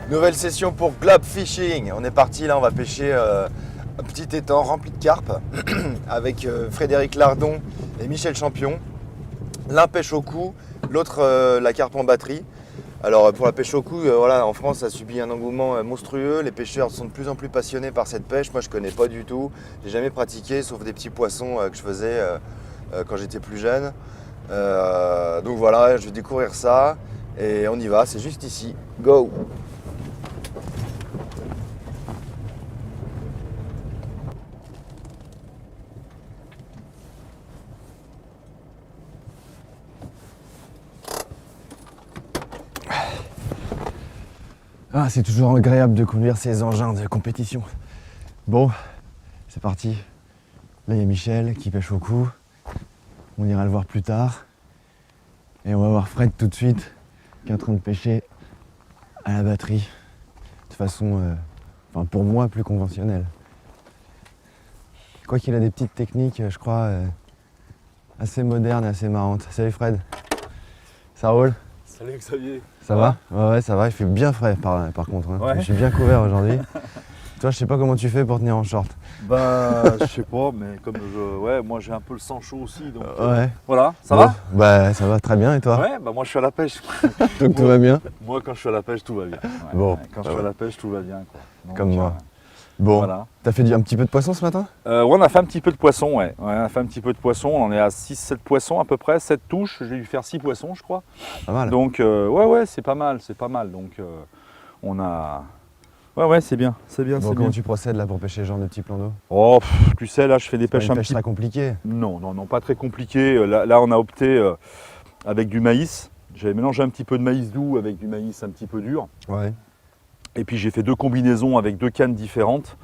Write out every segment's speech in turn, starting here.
Nouvelle session pour Globe Fishing. On est parti là, on va pêcher un petit étang rempli de carpes avec Frédéric Lardon et Michel Champion. L'un pêche au cou, l'autre la carpe en batterie. Alors pour la pêche au cou, voilà, en France ça a subi un engouement monstrueux. Les pêcheurs sont de plus en plus passionnés par cette pêche. Moi je connais pas du tout, j'ai jamais pratiqué sauf des petits poissons que je faisais quand j'étais plus jeune. Donc voilà, je vais découvrir ça et on y va, c'est juste ici. Go! Ah, c'est toujours agréable de conduire ces engins de compétition. Bon, c'est parti. Là, il y a Michel qui pêche au cou. On ira le voir plus tard. Et on va voir Fred tout de suite qui est en train de pêcher à la batterie. De façon, pour moi, plus conventionnelle. Je crois qu'il a des petites techniques, je crois, assez modernes et assez marrantes. Salut Fred. Ça roule? Salut Xavier. Ça va? Ouais, ça va. Il fait bien frais par contre. Hein. Ouais. Je suis bien couvert aujourd'hui. Toi, je sais pas comment tu fais pour tenir en short. Bah, je sais pas, mais moi j'ai un peu le sang chaud aussi, donc Ouais. voilà. Ça Bon, va? Bah, ça va très bien. Et toi? Ouais, bah moi je suis à la pêche. Donc tout va bien? Moi quand je suis à la pêche, tout va bien. Ouais, Bon, ouais, quand je suis à la pêche, tout va bien, quoi. Donc, Comme moi. Bon, voilà. t'as fait un petit peu de poisson ce matin? Ouais, on a fait un petit peu de poisson, ouais. On a fait un petit peu de poisson, on est à 6-7 poissons à peu près, 7 touches, je vais lui faire 6 poissons je crois. Pas mal. Donc ouais, c'est pas mal. Donc on a... Ouais, c'est bien, c'est bien, Bon, c'est comment bien. tu procèdes là pour pêcher ce genre de petits plans d'eau? Oh, tu sais, là je fais des Pas pêches une un pêche petit très compliquée. Non, pas très compliqué. Là, on a opté avec du maïs. J'avais mélangé un petit peu de maïs doux avec du maïs un petit peu dur. Ouais. Et puis j'ai fait 2 combinaisons avec 2 cannes différentes,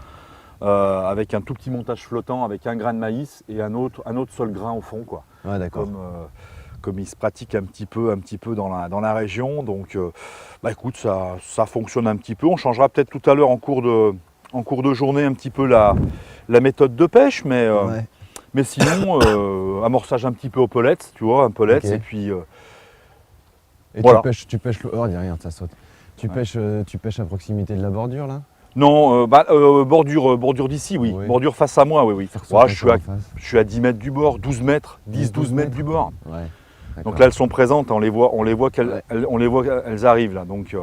avec un tout petit montage flottant, avec un grain de maïs et un autre seul grain au fond, quoi. Ouais, d'accord. Comme il se pratique un petit peu dans la région. Donc, écoute, ça fonctionne un petit peu. On changera peut-être tout à l'heure en cours de journée un petit peu la méthode de pêche, mais Ouais. mais sinon, amorçage un petit peu aux polettes, tu vois, un polette, Ok. et puis Et voilà. tu pêches le. Oh, regarde, ça saute. Tu pêches à proximité de la bordure là? non, bordure d'ici, oui. Oui. Bordure face à moi, oui. Faire Ouais, sauter je quoi en face? suis à 10 mètres du bord, 12 mètres, 10-12 mètres du bord. Ouais. Donc là, elles sont présentes, on les voit qu'elles arrivent là. Donc,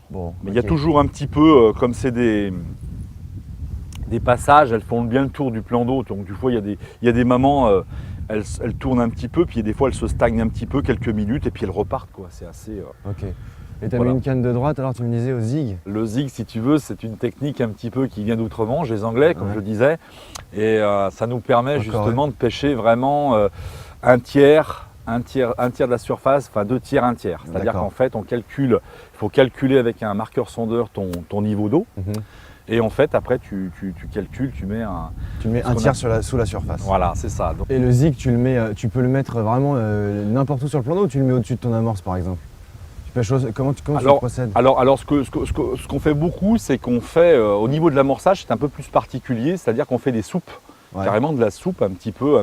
Bon. mais il y a ok. toujours un petit peu, comme c'est des passages, elles font bien le tour du plan d'eau. Donc, du coup, il y a des moments, elles tournent un petit peu, puis des fois, elles se stagnent un petit peu, quelques minutes, et puis elles repartent, quoi. C'est assez. Ok. Et t'as Voilà. mis une canne de droite, alors tu me disais au zig? Le zig, si tu veux, c'est une technique un petit peu qui vient d'outre-Manche, des Anglais, comme Ouais. je disais. Et ça nous permet Encore, justement de pêcher vraiment un tiers de la surface, enfin 2 tiers, 1 tiers. C'est-à-dire D'accord. qu'en fait, il faut calculer avec un marqueur sondeur ton niveau d'eau. Mhm. Et en fait, après, tu calcules, tu mets un... Tu mets Ce un qu'on tiers a- sous la surface. Voilà, c'est ça. Donc, Et le zig, tu peux le mettre vraiment n'importe où sur le plan d'eau ou tu le mets au-dessus de ton amorce par exemple? Comment tu procèdes? alors ce qu'on fait beaucoup, c'est qu'on fait, au niveau de l'amorçage, c'est un peu plus particulier, c'est-à-dire qu'on fait des soupes. Ouais. Carrément de la soupe un petit peu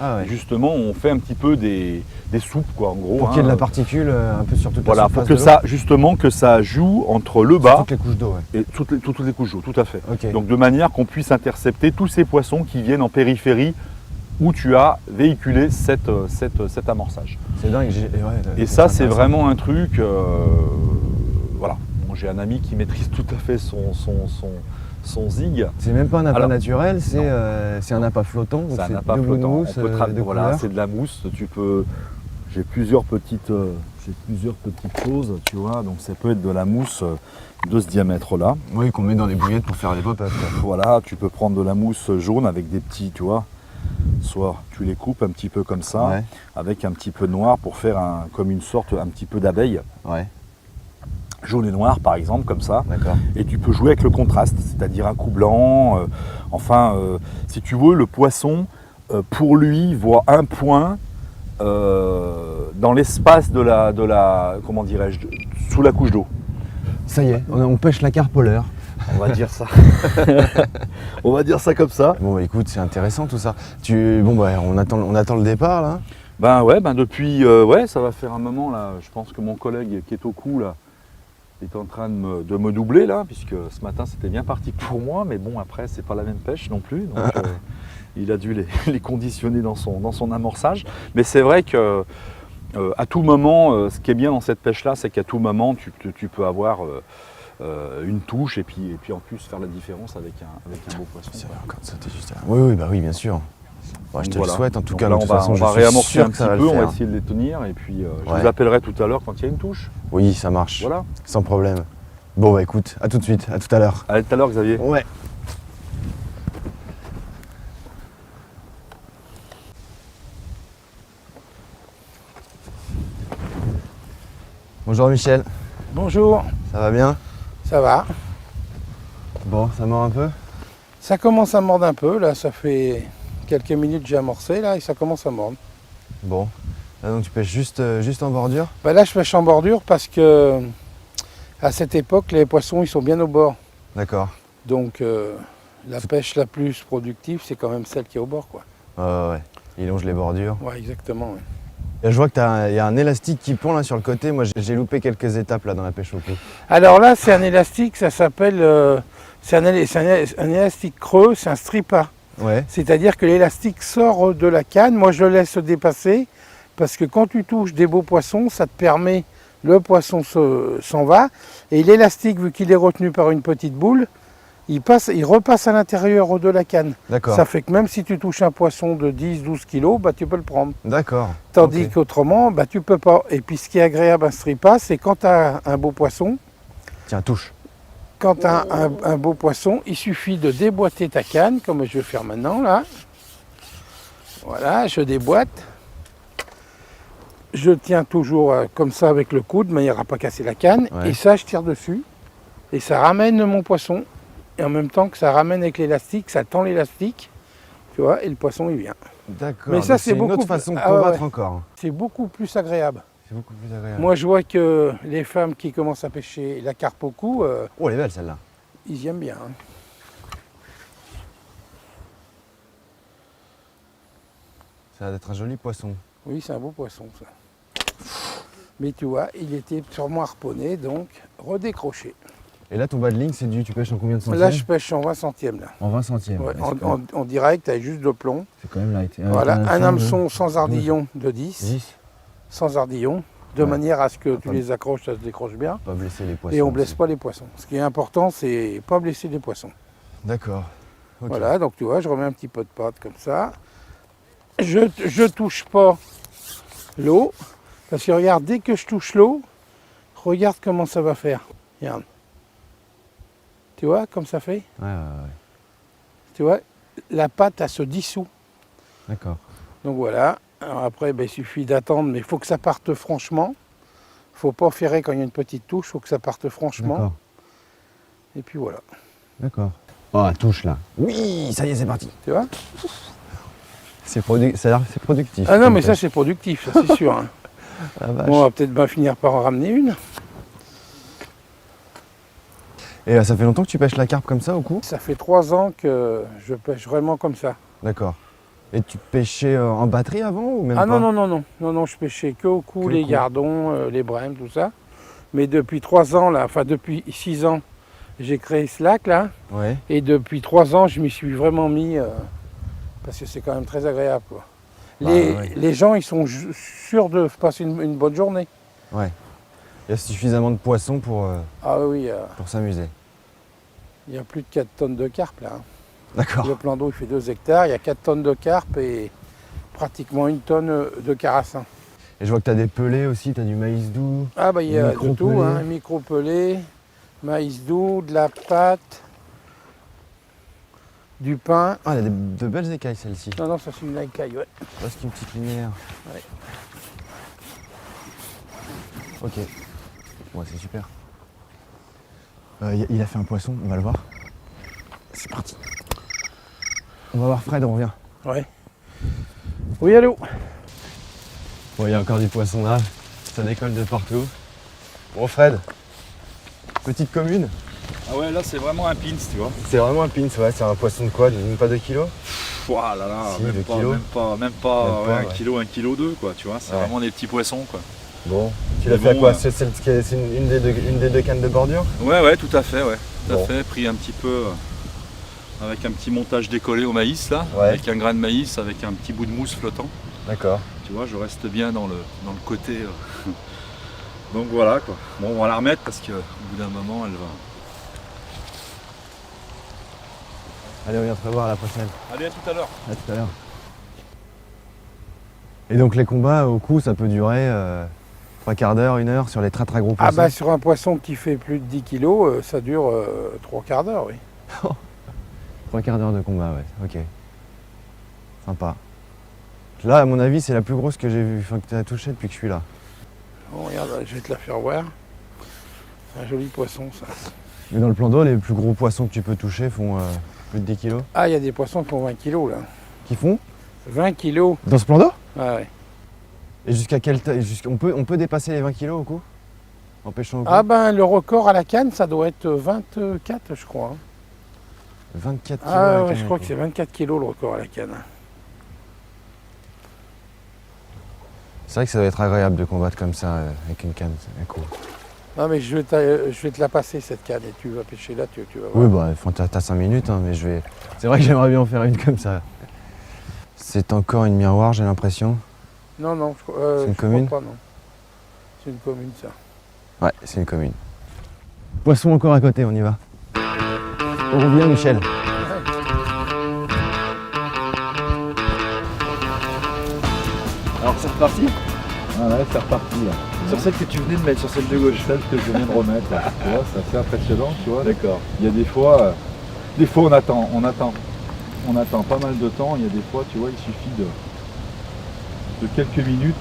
Ah ouais. justement on fait un petit peu des soupes, quoi, en gros. Pour qu'il y ait de la particule un peu sur toute Voilà, la pour surface que de l'eau? ça, justement, que ça joue entre le Sur bas toutes les couches d'eau, ouais. et toutes les couches d'eau, tout à fait. Ok. Donc de manière qu'on puisse intercepter tous ces poissons qui viennent en périphérie où tu as véhiculé cet amorçage. C'est dingue. Et ça, c'est vraiment un truc, voilà. Bon, j'ai un ami qui maîtrise tout à fait son zig. C'est même pas un appât Alors, naturel, c'est un appât flottant. donc C'est un appât de flottant. mousse, de Voilà, couleur. c'est de la mousse. J'ai plusieurs petites choses, tu vois. Donc ça peut être de la mousse de ce diamètre-là. Oui, qu'on met dans les bouillettes pour faire les pop-up. Voilà, tu peux prendre de la mousse jaune avec des petits, tu vois. Soit tu les coupes un petit peu comme ça, Ouais. avec un petit peu de noir pour faire comme une sorte, un petit peu d'abeille. Ouais, Jaune et noir par exemple, comme ça. d'accord. Et tu peux jouer avec le contraste, c'est-à-dire un coup blanc. Si tu veux, le poisson, pour lui, voit un point dans l'espace de la comment dirais-je, sous la couche d'eau. Ça y est, on pêche la carpe polaire. On va dire ça. On va dire ça comme ça. Bon, bah, écoute, c'est intéressant tout ça. On attend le départ là. Depuis, ça va faire un moment là. Je pense que mon collègue qui est au cou là, est en train de me doubler là, puisque ce matin c'était bien parti pour moi, mais bon après c'est pas la même pêche non plus. Donc, il a dû les conditionner dans son amorçage. Mais c'est vrai que à tout moment, ce qui est bien dans cette pêche-là, c'est qu'à tout moment, tu peux avoir une touche et puis en plus faire la différence avec un beau poisson. C'est encore de sauter juste là. Oui, bah oui, bien sûr. Bon, je te le souhaite en tout cas. Là, De toute façon, on je va suis réamorcer sûr un que petit ça va peu, le on va faire. essayer de les tenir et puis je Ouais. vous appellerai tout à l'heure quand il y a une touche. Oui, ça marche. Voilà. Sans problème. Bon, bah écoute, à tout de suite, à tout à l'heure. Allez, tout à l'heure, Xavier. Ouais. Bonjour Michel, Bonjour, ça va bien? ça va? Bon, ça mord un peu? Ça commence à mordre un peu, là, ça fait quelques minutes que j'ai amorcé, là, et ça commence à mordre. Bon. Là, donc tu pêches juste en bordure? Bah là, je pêche en bordure parce que, à cette époque, les poissons, ils sont bien au bord. D'accord. Donc, la pêche la plus productive, c'est quand même celle qui est au bord, quoi. Ouais. Il longe les bordures. Ouais, exactement, ouais. Et je vois qu'il y a un élastique qui pend là sur le côté. Moi, j'ai loupé quelques étapes là dans la pêche au cou. Alors là, c'est un élastique, ça s'appelle... c'est un élastique creux, c'est un stripper. Ouais. C'est-à-dire que l'élastique sort de la canne, moi je le laisse dépasser, parce que quand tu touches des beaux poissons, ça te permet, le poisson s'en va, et l'élastique, vu qu'il est retenu par une petite boule, il repasse à l'intérieur de la canne. D'accord. Ça fait que même si tu touches un poisson de 10-12 kg, bah, tu peux le prendre. D'accord. Tandis Ok. qu'autrement, bah, tu peux pas. Et puis ce qui est agréable à un stripper, c'est quand tu as un beau poisson, Tiens, touche. quand tu as un beau poisson, il suffit de déboîter ta canne, comme je vais faire maintenant là. Voilà, je déboîte. Je tiens toujours comme ça avec le coude, de manière à ne pas casser la canne. Ouais. Et ça, je tire dessus. Et ça ramène mon poisson. Et en même temps que ça ramène avec l'élastique, ça tend l'élastique. Tu vois, et le poisson, il vient. D'accord. Mais ça, Donc c'est une beaucoup autre plus- façon de Ah ouais, combattre ouais. encore. C'est beaucoup plus agréable. C'est beaucoup plus agréable. Moi, je vois que les femmes qui commencent à pêcher la carpe au cou, Oh, elle est belle celle-là. ils y aiment bien, hein. Ça va être un joli poisson. Oui, c'est un beau poisson, ça. Mais tu vois, il était sûrement harponné, donc redécroché. Et là, ton bas de ligne, c'est tu pêches en combien de centièmes? Là, je pêche en 20 centièmes. Là. En 20 centièmes. Ouais, Ouais, en direct, avec juste de plomb. c'est quand même light. Voilà, un de hameçon sans ardillon de 10, 10. sans ardillon, de Ouais. manière à ce que tu pas- les accroches, ça se décroche bien. Pas blesser les poissons. Et on ne blesse aussi. pas les poissons. Ce qui est important, c'est pas blesser les poissons. D'accord. Ok. Voilà, donc tu vois, je remets un petit peu de pâte comme ça. Je touche pas l'eau, parce que regarde, dès que je touche l'eau, regarde comment ça va faire. Regarde. Tu vois, comme ça fait? Ouais. Tu vois, la pâte, elle se dissout. D'accord. Donc voilà. Alors après, ben, il suffit d'attendre, mais il faut que ça parte franchement. Il ne faut pas ferrer quand il y a une petite touche, il faut que ça parte franchement. D'accord. Et puis voilà. D'accord. Oh, la touche là. Oui, ça y est, c'est parti. Tu vois? C'est productif. Ah non, comme mais ça pêche. c'est productif, ça c'est sûr, hein. Ah, vache. Bon, on va peut-être bien finir par en ramener une. Et ça fait longtemps que tu pêches la carpe comme ça au cou? Ça fait 3 ans que je pêche vraiment comme ça. D'accord. Et tu pêchais en batterie avant ou même Ah pas? non, je pêchais que au cou, Que au les cou. gardons, les brèmes, tout ça. Mais depuis 3 ans, là, enfin depuis 6 ans, j'ai créé ce lac là. Ouais. Et depuis 3 ans, je m'y suis vraiment mis, parce que c'est quand même très agréable, quoi. Bah, Les, ouais. les gens, ils sont sûrs de passer une bonne journée. Ouais. Il y a suffisamment de poissons pour Ah oui, s'amuser. il y a plus de 4 tonnes de carpe là, hein. D'accord. Le plan d'eau, il fait 2 hectares, il y a 4 tonnes de carpe et pratiquement 1 tonne de carassin. Et je vois que tu as des pelés aussi, tu as du maïs doux. Ah bah il y a de tout, Micro-pelé. hein, micro-pelé, maïs doux, de la pâte, du pain. Ah, il y a de belles écailles celle-ci. Non, non, ça c'est une écaille, ouais. Parce qu'une petite lumière. Ouais. Ok. Ouais, c'est super. Il a fait un poisson, on va le voir. C'est parti. On va voir Fred, on revient. Ouais. Oui, allô? Bon, il y a encore du poisson là. Ça décolle de partout. Bon, Fred, petite commune. Ah ouais, là c'est vraiment un pins, tu vois. C'est vraiment un pins, ouais. C'est un poisson de quoi? Même pas 2 kilos? Ouah là là, Si, même 2 pas, kilos. même pas, Même pas, ouais, ouais. 1 kilo, 1 kg 2 quoi, tu vois. C'est Ouais. vraiment des petits poissons quoi. Bon, tu l'as Mais fait à bon, quoi? C'est une des deux cannes de bordure? Ouais, tout à fait, Tout Bon. à fait, pris un petit peu avec un petit montage décollé au maïs là, Ouais. avec un grain de maïs, avec un petit bout de mousse flottant. D'accord. Tu vois, je reste bien dans le côté. Donc voilà quoi. Bon, on va la remettre parce qu'au bout d'un moment, elle va. Allez, on vient te revoir à la prochaine. Allez, à tout à l'heure. À tout à l'heure. Et donc les combats au coup, ça peut durer 3/4 d'heure, 1 heure sur les très gros Ah poissons. bah sur un poisson qui fait plus de 10 kilos, ça dure 3/4 d'heure, oui. 3/4 d'heure de combat, ouais. Ok. Sympa. Là, à mon avis, c'est la plus grosse que j'ai vue, enfin, que tu as touchée depuis que je suis là. Bon, regarde, je vais te la faire voir. C'est un joli poisson, ça. Mais dans le plan d'eau, les plus gros poissons que tu peux toucher font plus de 10 kilos. Ah, il y a des poissons qui font 20 kilos, là. Qui font 20 kilos. dans ce plan d'eau? Ah, ouais. Et jusqu'à quelle taille? On peut dépasser les 20 kilos au coup? En pêchant au coup? Ah ben, le record à la canne, ça doit être 24, je crois. 24 kilos. Ah la ouais, canne, je crois quoi. que c'est 24 kilos le record à la canne. C'est vrai que ça doit être agréable de combattre comme ça avec une canne, c'est cool. Non mais je vais te la passer cette canne et tu vas pêcher là, tu vas voir. Oui, bah, enfin, t'as 5 minutes, hein, mais je vais. C'est vrai que j'aimerais bien en faire une comme ça. C'est encore une miroir, j'ai l'impression. Non, non, C'est une je crois commune pas, non. C'est une commune, ça. Ouais, c'est une commune. Poisson encore à côté, on y va. On revient, Michel. Alors c'est reparti? Ah ouais, c'est reparti là. Sur celle que tu venais de mettre, sur celle de gauche. Celle que je viens de remettre, là. Tu vois, c'est assez impressionnant, tu vois. D'accord. Il y a des fois on attend pas mal de temps. Il y a des fois, tu vois, il suffit de quelques minutes.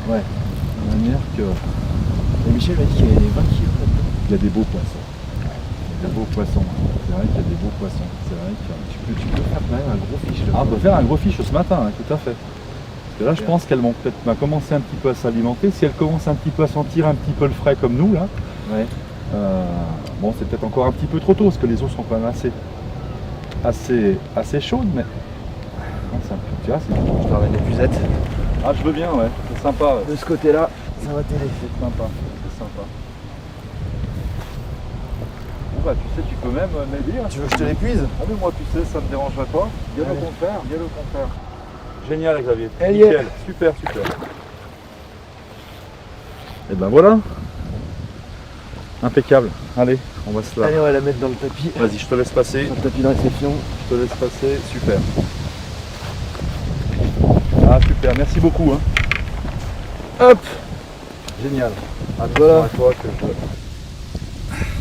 Ouais. De manière que. Et Michel m'a dit qu'il y avait 20 kilos là-dedans. Il y a des beaux poissons. Il y a des beaux poissons. C'est vrai qu'il y a des beaux poissons. C'est vrai que. Tu peux faire quand même un gros fiche. Ah, on peut faire un gros fiche ce matin, hein, tout à fait. Parce que là, je pense qu'elles vont peut-être commencer un petit peu à s'alimenter. Si elles commencent un petit peu à sentir un petit peu le frais comme nous, là, Ouais. bon, c'est peut-être encore un petit peu trop tôt, parce que les eaux sont quand même assez chaudes, mais non, tu vois, Je te ramène l'épuisette. ah, je veux bien, ouais, c'est sympa, ouais. De ce côté-là, ça va t'aider. C'est sympa, c'est sympa. Bon bah, tu sais, tu peux même m'aider. Hein, Tu veux que je te l'épuise? Ah mais moi, tu sais, ça me dérangerait pas. Bien au contraire, bien au contraire. Génial, Xavier. Elle y est. Nickel, super. Et ben voilà. Impeccable. Allez, on va se la. Allez, on va la mettre dans le tapis. Vas-y, je te laisse passer. Dans le tapis de réception. Je te laisse passer. Super. Ah, super. Merci beaucoup. Hein. Hop. Génial. Voilà. À toi que je...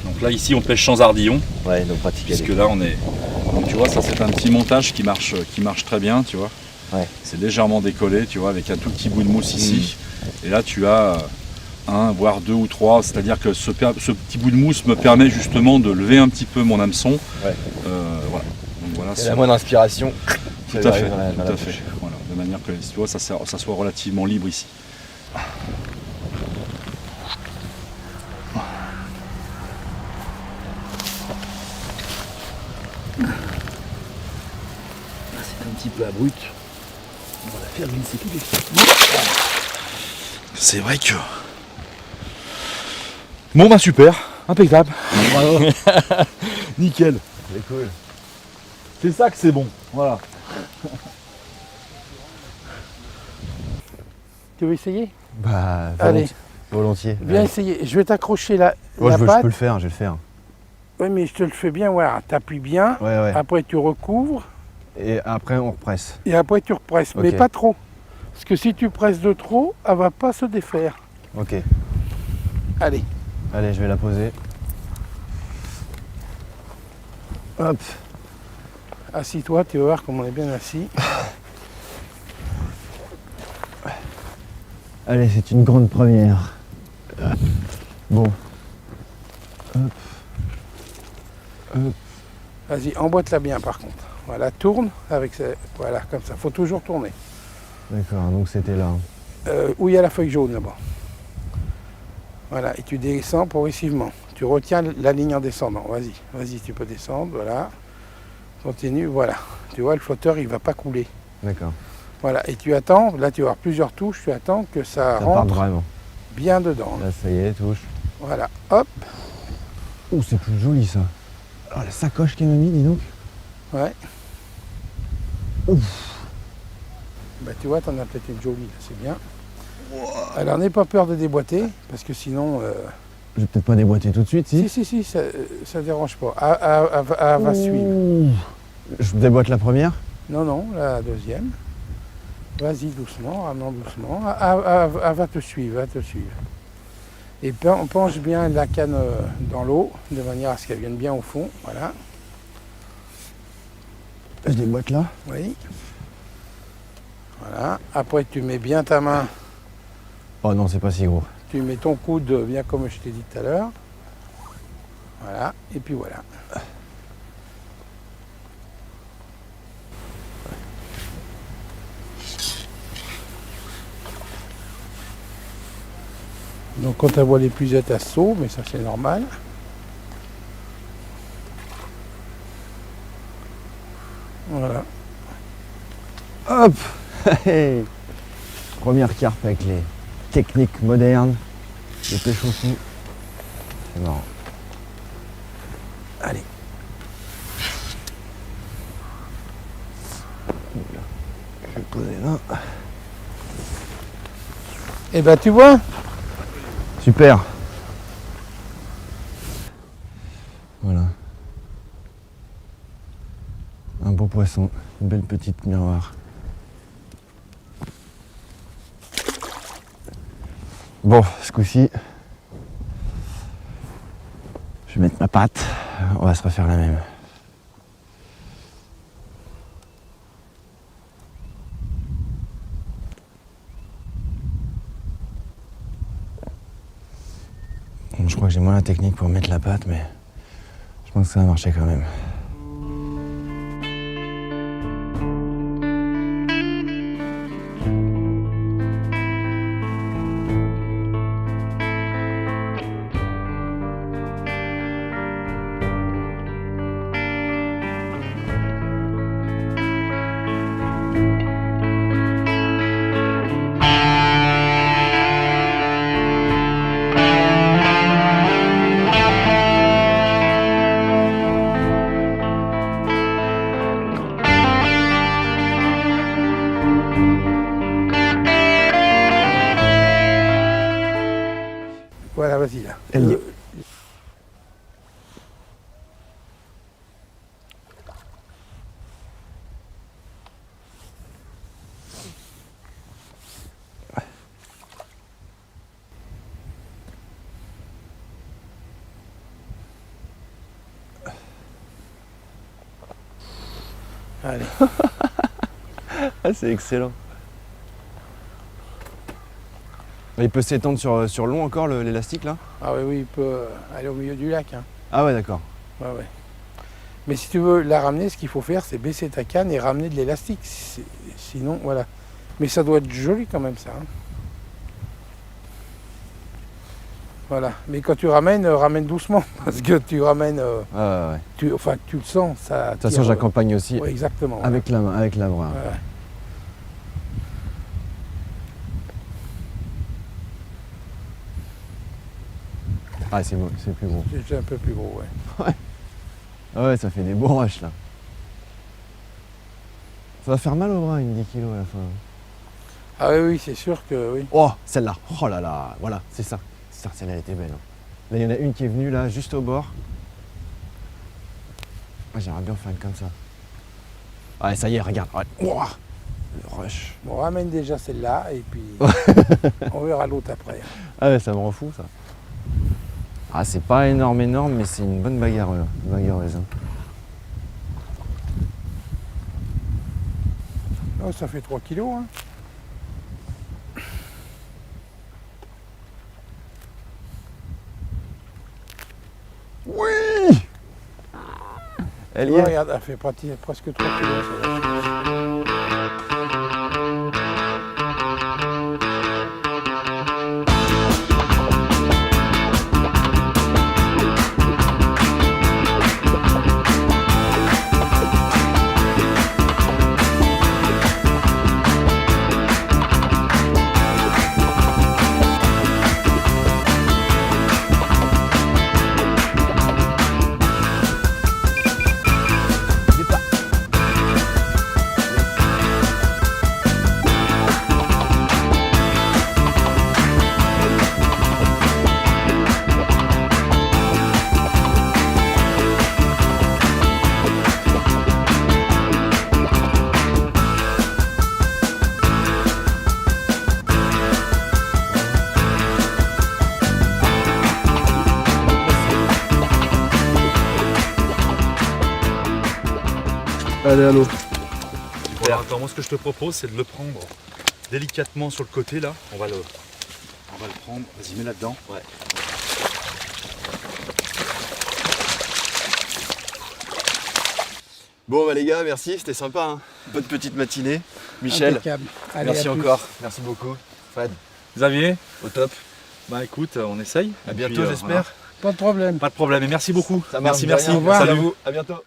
Donc là, ici, on pêche sans ardillon. Ouais, donc pratique. Puisque là, on est. Donc tu vois, ça, c'est un petit montage qui marche très bien, tu vois. Ouais. C'est légèrement décollé, tu vois, avec un tout petit bout de mousse ici. Et là, tu as un, voire 2 ou 3. C'est-à-dire que ce petit bout de mousse me permet justement de lever un petit peu mon hameçon. Ouais. Voilà. Donc voilà. Et la moindre inspiration. Tout à fait. Tout à fait. Voilà. De manière que, tu vois, ça soit relativement libre ici. C'est un petit peu abrupt. On va la faire glisser tout de suite. C'est vrai que. Bon bah super, impeccable. Bravo. Nickel. C'est cool. C'est ça que c'est bon. Voilà. Tu veux essayer? Bah, Allez, volontiers. viens essayer. Je vais t'accrocher la Moi, je patte. peux le faire, je vais le faire. Oui, mais je te le fais bien voir. T'appuies bien, Ouais, ouais. après tu recouvres, Et après, on represse. et après tu represses. Mais Ok. pas trop. Parce que si tu presses de trop, elle va pas se défaire. Ok. Allez. Allez, je vais la poser. Hop. Assis-toi, tu vas voir comme on est bien assis. Allez, c'est une grande première. Bon. Hop. Hop. Vas-y, emboîte-la bien par contre. Voilà, tourne avec ça. Voilà, comme ça. Faut toujours tourner. D'accord, donc c'était là. Où il y a la feuille jaune là-bas. Voilà, et tu descends progressivement. Tu retiens la ligne en descendant. Vas-y, vas-y, tu peux descendre. Voilà. Continue, voilà. Tu vois, le flotteur, il va pas couler. D'accord. Voilà, et tu attends. Là, tu vas avoir plusieurs touches. Tu attends que ça Ça part rentre vraiment. bien dedans. Là, ça y est, touche. Voilà, hop, Oh, c'est plus joli ça. Alors, la sacoche qu'elle m'a mis, dis donc. ouais. Ouf. Bah tu vois, t'en as peut-être une jolie, là, c'est bien. Alors n'aie pas peur de déboîter, parce que sinon... Je vais peut-être pas déboîter tout de suite, si. Si, ça dérange pas. Elle va suivre. Ouh. Je déboîte la première. Non, la deuxième. Vas-y doucement, ramène doucement. Elle va te suivre, Et penche bien la canne dans l'eau, de manière à ce qu'elle vienne bien au fond. Voilà. Je déboîte là. Oui. Voilà. Après, tu mets bien ta main. Oh non, c'est pas si gros. Tu mets ton coude bien comme je t'ai dit tout à l'heure. Voilà. Et puis voilà. Donc quand tu vois l'épuisette à saut, mais ça c'est normal. Voilà. Hop. Première carpe avec les techniques modernes de pêche au fond. C'est marrant. Allez. Je vais poser là. Et ben tu vois, Super. Voilà. Un beau poisson, une belle petite miroir. Bon, ce coup-ci, je vais mettre ma patte. On va se refaire la même. Je crois que j'ai moins la technique pour mettre la patte, mais je pense que ça va marcher quand même. voilà, vas-y là. Elle y est. Allez. Ah, c'est excellent. Il peut s'étendre sur long encore l'élastique là? Ah oui, il peut aller au milieu du lac. Hein. Ah ouais, d'accord. Ouais. Mais si tu veux la ramener, ce qu'il faut faire, c'est baisser ta canne et ramener de l'élastique. Sinon, voilà. Mais ça doit être joli quand même, ça. Hein. Voilà. Mais quand tu ramènes, ramène doucement. Parce que tu ramènes. Ouais. Tu le sens. Ça De toute façon, j'accompagne aussi ouais, exactement. avec la main, avec la bras. Ouais. Ah, c'est beau, c'est plus gros. C'est un peu plus gros, ouais. Ah ouais, ça fait des bourraches là. Ça va faire mal au bras, une 10 kilos à la fin. Ah oui, c'est sûr que oui. Oh, celle-là. Oh là là, voilà, c'est ça. Celle-là, elle était belle. Hein. Là, il y en a une qui est venue là, juste au bord. Ah, j'aimerais bien faire une comme ça. Ouais, ça y est, regarde. Ouais. Oh, le rush. Bon, ramène déjà celle-là et puis on verra l'autre après. Ah ouais, ça me rend fou ça. Ah, c'est pas énorme, mais c'est une bonne bagarreuse. Hein. Oh, ça fait 3 kilos. Hein. Oui. Elle y Ouais, est. regarde, elle fait presque 3 kilos. Celle-là. Allez, à l'eau. Voilà, attends, moi ce que je te propose, c'est de le prendre délicatement sur le côté là. On va le prendre. Vas-y, mets là-dedans. Ouais. Bon bah les gars, merci, c'était sympa. Hein. Bonne petite matinée. Michel, Impeccable. Allez, merci à plus. encore. Merci beaucoup. Fred, Xavier, au top. bah écoute, on essaye. À Et bientôt, puis, j'espère. voilà. Pas de problème. Pas de problème, et merci beaucoup. Ça marche, Merci, de merci. rien. Au revoir. Merci à Salut. vous. À bientôt.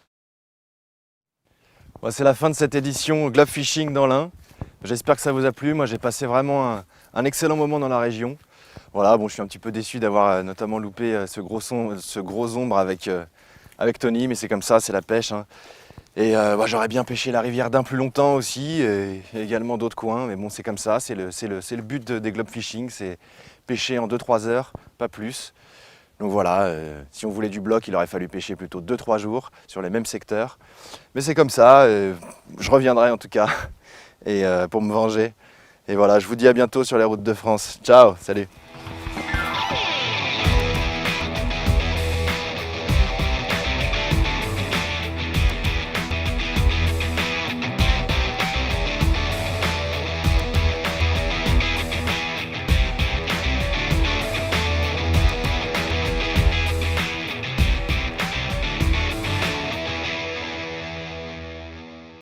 Bon, c'est la fin de cette édition Globe Fishing dans l'Ain. J'espère que ça vous a plu. Moi, j'ai passé vraiment un excellent moment dans la région. Voilà, bon, je suis un petit peu déçu d'avoir notamment loupé ce gros ombre avec Tony, mais c'est comme ça, c'est la pêche. Hein. Et j'aurais bien pêché la rivière d'Ain plus longtemps aussi, et également d'autres coins, mais bon, c'est comme ça, c'est le but des Globe Fishing, c'est pêcher en 2-3 heures, pas plus. Donc voilà, si on voulait du bloc, il aurait fallu pêcher plutôt 2-3 jours sur les mêmes secteurs. Mais c'est comme ça, je reviendrai en tout cas, et pour me venger. Et voilà, je vous dis à bientôt sur les routes de France. Ciao, salut.